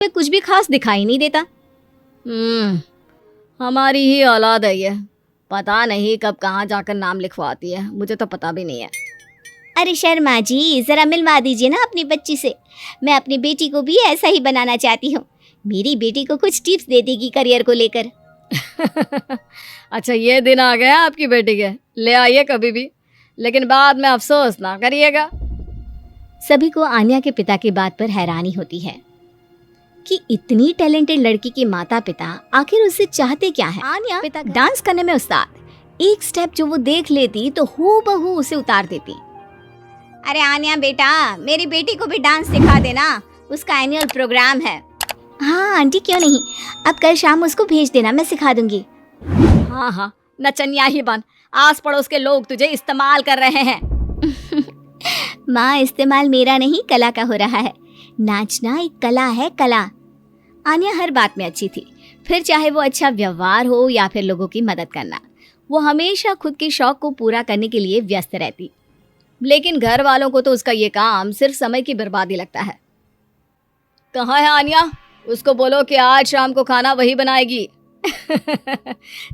पे कुछ भी खास दिखाई नहीं देता। हमारी ही औलाद है ये, पता नहीं कब कहाँ जाकर नाम लिखवाती है, मुझे तो पता भी नहीं है। अरे शर्मा जी, जरा मिलवा दीजिए ना अपनी बच्ची से। मैं अपनी बेटी को भी ऐसा ही बनाना चाहती हूँ। मेरी बेटी को कुछ टिप्स दे देगी करियर को लेकर। अच्छा, ये दिन आ गया आपकी बेटी के, ले आइए कभी भी, लेकिन बाद में अफसोस ना करिएगा। सभी को आन्या के पिता की बात पर हैरानी होती है कि इतनी टैलेंटेड लड़की के माता पिता आखिर उससे चाहते क्या है। आन्या पिता डांस करने में उस्ताद, एक स्टेप जो वो देख लेती तो हूबहू उसे उतार देती। अरे आन्या बेटा, मेरी बेटी को भी डांस सिखा देना, उसका एनुअल प्रोग्राम है। हाँ आंटी, क्यों नहीं, अब कल शाम उसको भेज देना, मैं सिखा दूंगी। हाँ हाँ, नचनिया ही बन, आस पड़ोस के लोग तुझे इस्तेमाल कर रहे हैं। माँ, इस्तेमाल मेरा नहीं कला का हो रहा है। नाचना एक कला है, कला। आन्या हर बात में अच्छी थी, फिर चाहे वो अच्छा व्यवहार हो या फिर लोगों की मदद करना, वो हमेशा खुद के शौक को पूरा करने के लिए व्यस्त रहती। लेकिन घर वालों को तो उसका ये काम सिर्फ समय की बर्बादी लगता है। कहाँ है आन्या, उसको बोलो कि आज शाम को खाना वही बनाएगी।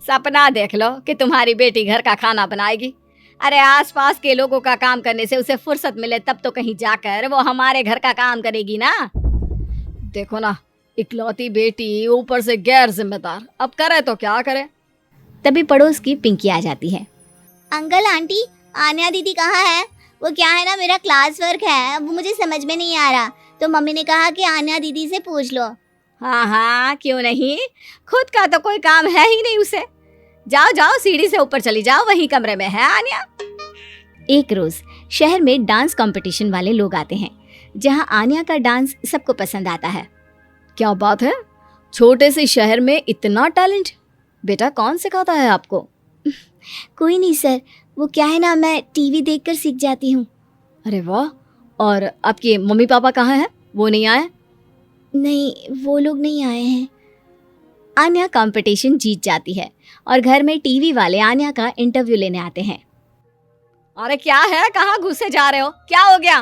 सपना देख लो कि तुम्हारी बेटी घर का खाना बनाएगी। अरे आसपास के लोगों का काम करने से उसे फुर्सत मिले तब तो कहीं जाकर वो हमारे घर का काम करेगी ना। देखो ना, इकलौती बेटी, ऊपर से गैर जिम्मेदार, अब करे तो क्या करे। तभी पड़ोस की पिंकी आ जाती है। अंकल आंटी, आन्या दीदी कहाँ है? वो क्या है ना, मेरा क्लास वर्क है, वो मुझे समझ में नहीं आ रहा, तो मम्मी ने कहा कि आन्या दीदी से पूछ लो। हाँ हाँ, क्यों नहीं, खुद का तो कोई काम है ही नहीं उसे। जाओ जाओ, सीढ़ी से ऊपर चली जाओ, वही कमरे में है आन्या। एक रोज शहर में डांस कंपटीशन वाले लोग आते हैं, जहां आन्या का डांस सबको पसंद आता है। क्या बात है, छोटे से शहर में इतना टैलेंट, बेटा कौन सिखाता है आपको? कोई नहीं सर, वो क्या है ना, मैं टीवी देखकर सीख जाती हूँ। अरे वाह, और आपके मम्मी पापा कहाँ हैं, वो नहीं आए? नहीं, वो लोग नहीं आए हैं। आन्या कंपटीशन जीत जाती है और घर में टीवी वाले आन्या का इंटरव्यू लेने आते हैं। अरे क्या है, कहाँ घुसे जा रहे हो, क्या हो गया?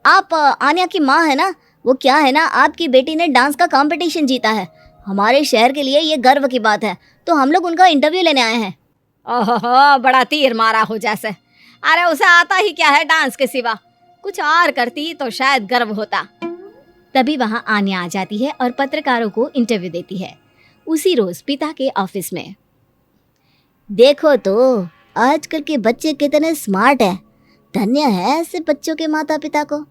आप आन्या की माँ है ना? वो क्या है ना, आपकी बेटी ने डांस का कंपटीशन जीता है, हमारे शहर के लिए ये गर्व की बात है, तो हम लोग उनका इंटरव्यू लेने आए हैं। ओहो, बड़ा तीर मारा हो जैसे। अरे उसे आता ही क्या है डांस के सिवा, कुछ और करती तो शायद गर्व होता। तभी वहां आन्या आ जाती है और पत्रकारों को इंटरव्यू देती है, उसी रोज पिता के ऑफिस में। देखो तो आजकल के बच्चे कितने स्मार्ट हैं, धन्य है ऐसे बच्चों के माता पिता को।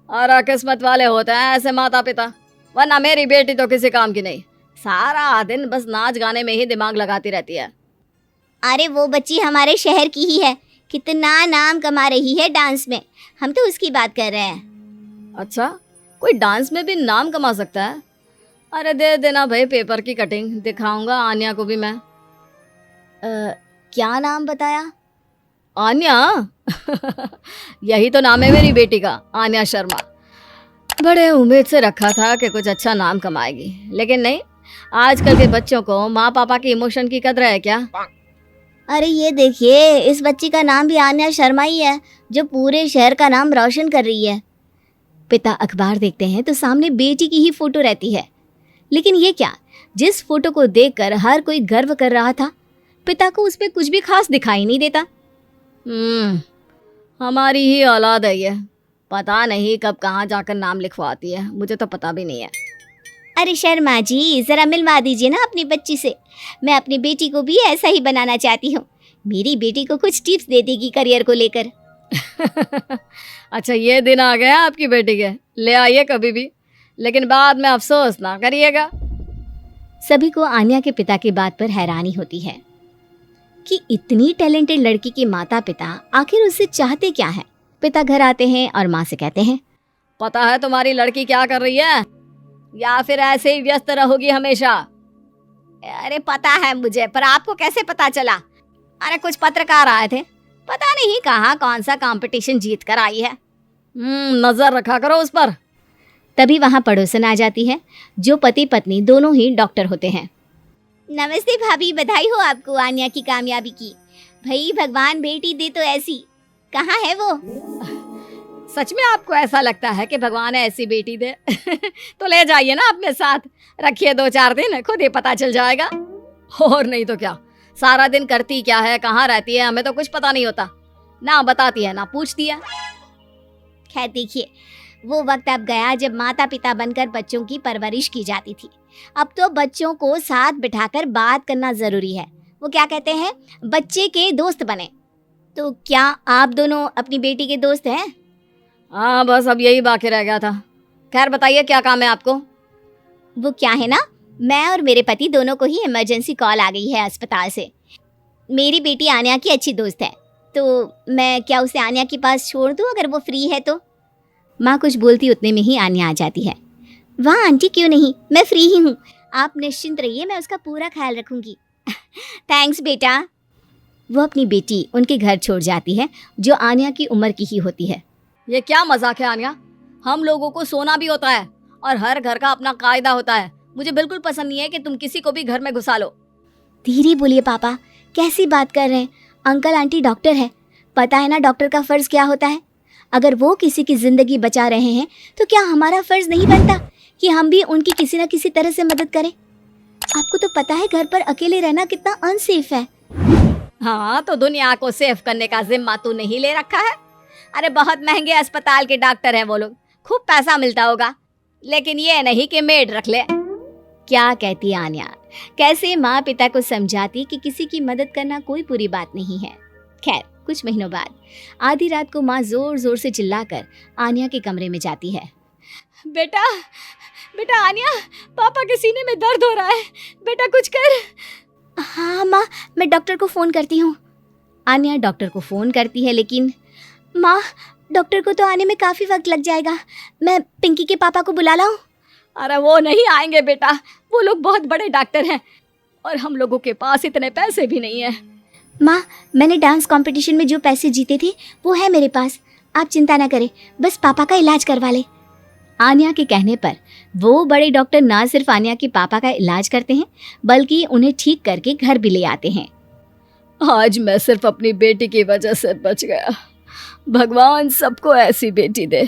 और किस्मत वाले होते हैं ऐसे माता पिता, वरना मेरी बेटी तो किसी काम की नहीं, सारा दिन बस नाच गाने में ही दिमाग लगाती रहती है। अरे वो बच्ची हमारे शहर की ही है, कितना नाम कमा रही है डांस में, हम तो उसकी बात कर रहे हैं। अच्छा, कोई डांस में भी नाम कमा सकता है? अरे दे देना भाई पेपर की कटिंग, दिखाऊंगा आन्या को भी मैं। क्या नाम बताया? आन्या? यही तो नाम है मेरी बेटी का, आन्या शर्मा। बड़े उम्मीद से रखा था कि कुछ अच्छा नाम कमाएगी, लेकिन नहीं, आजकल के बच्चों को माँ पापा की इमोशन की कदर है क्या? अरे ये देखिए, इस बच्ची का नाम भी आन्या शर्मा ही है, जो पूरे शहर का नाम रोशन कर रही है। पिता अखबार देखते हैं तो सामने बेटी की ही फोटो रहती है, लेकिन ये क्या, जिस फोटो को देखकर हर कोई गर्व कर रहा था, पिता को उस पे कुछ भी खास दिखाई नहीं देता। हमारी ही औलाद है ये, पता नहीं कब कहाँ जाकर नाम लिखवाती है, मुझे तो पता भी नहीं है। अरे शर्मा जी, जरा मिलवा दीजिए ना अपनी बच्ची से, मैं अपनी बेटी को भी ऐसा ही बनाना चाहती हूँ। मेरी बेटी को कुछ टिप्स दे देगी करियर को लेकर। अच्छा, ये दिन आ गया आपकी बेटी के, ले आइए कभी भी, लेकिन बाद में अफसोस ना करिएगा। सभी को आन्या के पिता की बात पर हैरानी होती है कि इतनी टैलेंटेड लड़की के माता पिता आखिर उससे चाहते क्या है। पिता घर आते हैं और माँ से कहते हैं, पता है तुम्हारी लड़की क्या कर रही है, या फिर ऐसे ही व्यस्त रहोगी हमेशा? अरे पता है मुझे, पर आपको कैसे पता चला? अरे कुछ पत्रकार आए थे, पता नहीं कहाँ कौन सा कंपटीशन जीत कर आई है। नजर रखा करो उस पर। तभी वहाँ पड़ोसन आ जाती है, जो पति पत्नी दोनों ही डॉक्टर होते हैं। नमस्ते भाभी, बधाई हो आपको आन्या की कामयाबी की। भाई भगवान बेटी दे तो ऐसी, कहाँ है वो? सच में आपको ऐसा लगता है कि भगवान ऐसी बेटी दे? तो ले जाइए ना अपने साथ, रखिए 2-4 दिन, खुद ही पता चल जाएगा। और नहीं तो क्या, सारा दिन करती क्या है, कहाँ रहती है, हमें तो कुछ पता नहीं होता, ना बताती है ना पूछती है। खैर देखिए, वो वक्त अब गया जब माता पिता बनकर बच्चों की परवरिश की जाती थी। अब तो बच्चों को साथ बिठाकर बात करना जरूरी है। वो क्या कहते हैं, बच्चे के दोस्त बने। तो क्या आप दोनों अपनी बेटी के दोस्त हैं? हाँ, बस अब यही बाकी रह गया था। खैर बताइए, क्या काम है आपको? वो क्या है ना, मैं और मेरे पति दोनों को ही इमरजेंसी कॉल आ गई है अस्पताल से। मेरी बेटी आन्या की अच्छी दोस्त है, तो मैं क्या उसे आन्या के पास छोड़ दूं अगर वो फ्री है तो? माँ कुछ बोलती उतने में ही आन्या आ जाती है। वाह आंटी, क्यों नहीं, मैं फ्री ही हूँ, आप निश्चिंत रहिए, मैं उसका पूरा ख्याल रखूंगी। थैंक्स बेटा। वो अपनी बेटी उनके घर छोड़ जाती है, जो आन्या की उम्र की ही होती है। ये क्या मजाक है आन्या? हम लोगों को सोना भी होता है और हर घर का अपना कायदा होता है। मुझे बिल्कुल पसंद नहीं है कि तुम किसी को भी घर में घुसा लो। धीरे बोलिए पापा, कैसी बात कर रहे हैं? अंकल आंटी डॉक्टर है, पता है ना डॉक्टर का फर्ज क्या होता है? अगर वो किसी की जिंदगी बचा रहे हैं तो क्या हमारा फर्ज नहीं बनता कि हम भी उनकी किसी न किसी तरह से मदद करें? आपको तो पता है घर पर अकेले रहना कितना अनसेफ है। हाँ, तो दुनिया को सेफ करने का जिम्मा तू नहीं ले रखा है? अरे बहुत महंगे अस्पताल के डॉक्टर हैं वो लोग, खूब पैसा मिलता होगा, लेकिन ये नहीं कि मेड रख ले। क्या कहती आन्या, कैसे माँ पिता को समझाती कि किसी की मदद करना कोई बुरी बात नहीं है। खैर कुछ महीनों बाद आधी रात को माँ जोर जोर से चिल्लाकर आन्या के कमरे में जाती है। बेटा बेटा आन्या, पापा के सीने में दर्द हो रहा है, बेटा कुछ कर। हाँ माँ, मैं डॉक्टर को फ़ोन करती हूँ। आन्या डॉक्टर को फ़ोन करती है, लेकिन माँ डॉक्टर को तो आने में काफ़ी वक्त लग जाएगा, मैं पिंकी के पापा को बुला लाऊं? अरे वो नहीं आएंगे बेटा, वो लोग बहुत बड़े डॉक्टर हैं और हम लोगों के पास इतने पैसे भी नहीं है। माँ मैंने डांस कंपटीशन में जो पैसे जीते थे वो है मेरे पास, आप चिंता ना करें, बस पापा का इलाज करवा ले। आन्या के कहने पर वो बड़े डॉक्टर ना सिर्फ आन्या के पापा का इलाज करते हैं बल्कि उन्हें ठीक करके घर भी ले आते हैं। आज मैं सिर्फ अपनी बेटी की वजह से बच गया। भगवान सबको ऐसी बेटी दे।